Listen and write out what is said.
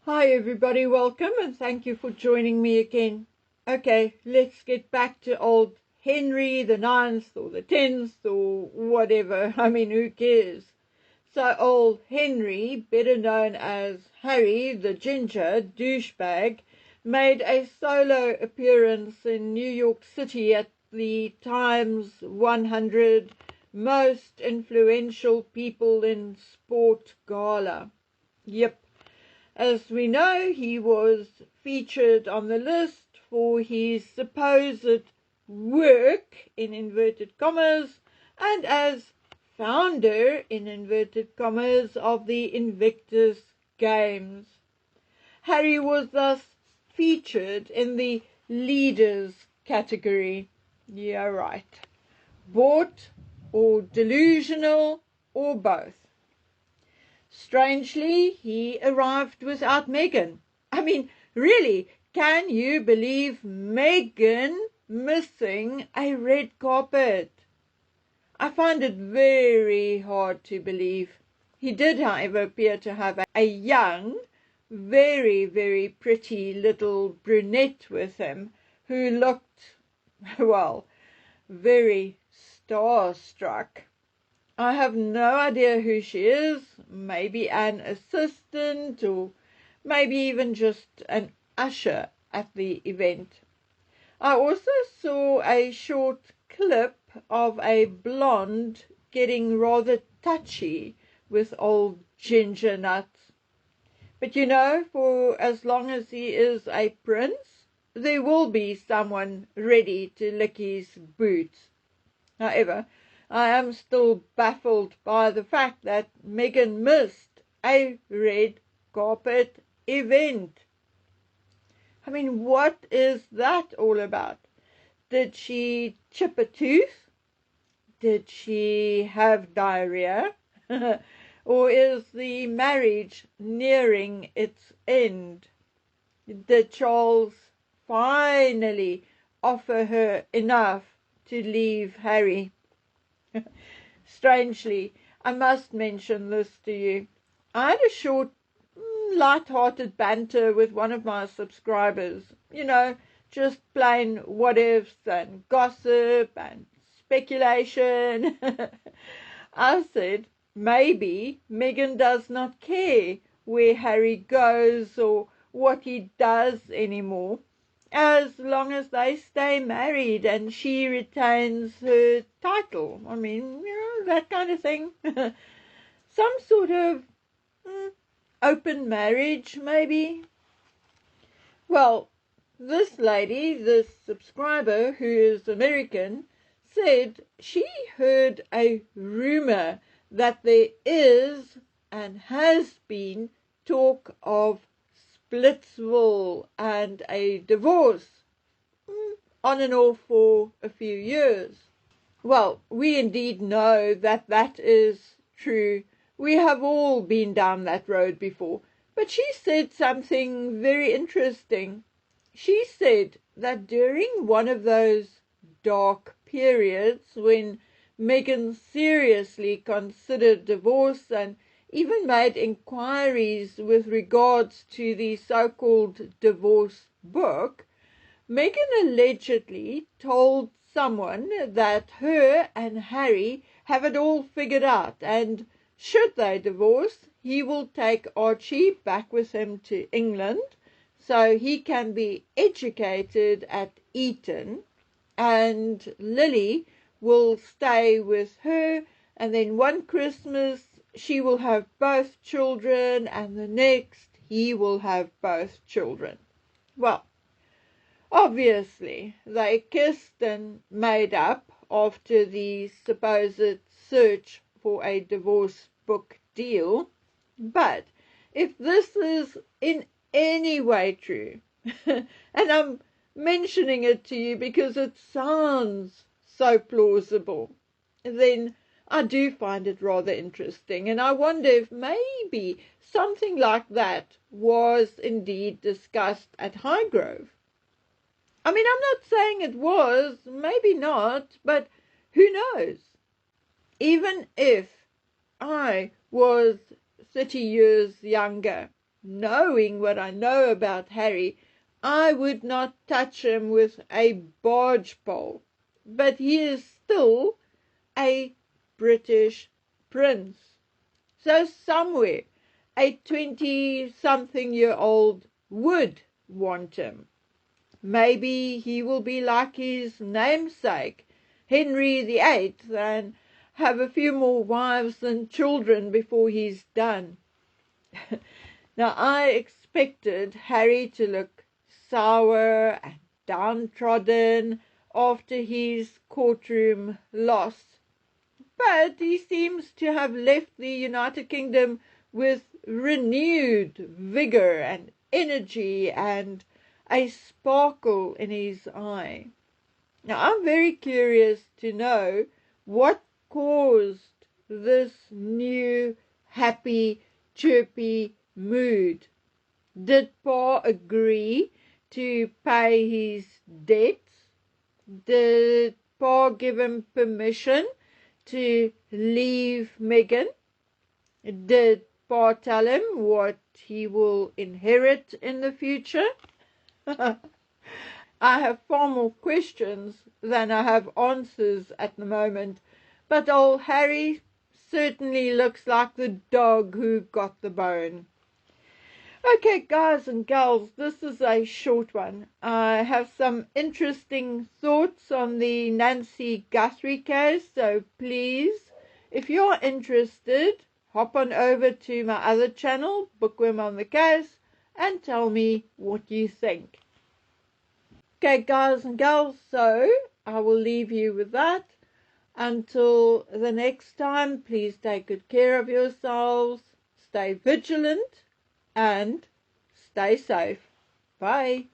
Hi everybody, welcome and thank you for joining me again. Okay, let's get back to old Henry the Ninth or the 10th or whatever. I mean, who cares? So old Henry, better known as Harry the Ginger douchebag, made a solo appearance in New York City at the Times 100 Most Influential People in Sport Gala. Yep. As we know, he was featured on the list for his supposed work, in inverted commas, and as founder, in inverted commas, of the Invictus Games. Harry was thus featured in the leaders category. Yeah, right. Bought or delusional or both. Strangely, he arrived without Meghan. I mean, really, can you believe Meghan missing a red carpet? I find it very hard to believe. He did, however, appear to have a young, very, very pretty little brunette with him who looked, well, very starstruck. I have no idea who she is, maybe an assistant or maybe even just an usher at the event. I also saw a short clip of a blonde getting rather touchy with old Ginger Nuts. But you know, for as long as he is a prince, there will be someone ready to lick his boots. However, I am still baffled by the fact that Meghan missed a red carpet event. I mean, what is that all about? Did she chip a tooth? Did she have diarrhea? Or is the marriage nearing its end? Did Charles finally offer her enough to leave Harry? Strangely, I must mention this to you. I had a short, light-hearted banter with one of my subscribers. You know, just plain what-ifs and gossip and speculation. I said, maybe Meghan does not care where Harry goes or what he does anymore, as long as they stay married and she retains her title. I mean, that kind of thing. Some sort of open marriage, maybe. Well, this lady, this subscriber who is American, said she heard a rumor that there is and has been talk of Splitsville and a divorce on and off for a few years. Well, we indeed know that that is true. We have all been down that road before. But she said something very interesting. She said that during one of those dark periods when Meghan seriously considered divorce and even made inquiries with regards to the so-called divorce book, Meghan allegedly told someone that her and Harry have it all figured out, and should they divorce, he will take Archie back with him to England so he can be educated at Eton, and Lily will stay with her, and then one Christmas she will have both children, and the next he will have both children. Well, obviously, they kissed and made up after the supposed search for a divorce book deal. But if this is in any way true, and I'm mentioning it to you because it sounds so plausible, then I do find it rather interesting, and I wonder if maybe something like that was indeed discussed at Highgrove. I mean, I'm not saying it was, maybe not, but who knows? Even if I was 30 years younger, knowing what I know about Harry, I would not touch him with a barge pole. But he is still a British prince. So somewhere a 20-something-year-old would want him. Maybe he will be like his namesake, Henry VIII, and have a few more wives and children before he's done. Now, I expected Harry to look sour and downtrodden after his courtroom loss, but he seems to have left the United Kingdom with renewed vigor and energy and a sparkle in his eye. Now, I'm very curious to know what caused this new, happy, chirpy mood. Did Pa agree to pay his debts? Did Pa give him permission to leave Meghan? Did Pa tell him what he will inherit in the future? I have far more questions than I have answers at the moment, but old Harry certainly looks like the dog who got the bone. Okay, guys and girls, this is a short one. I have some interesting thoughts on the Nancy Guthrie case, so please, if you're interested, hop on over to my other channel, Bookworm on the Case, and tell me what you think. Okay, guys and girls, so I will leave you with that. Until the next time, please take good care of yourselves, stay vigilant, and stay safe. Bye.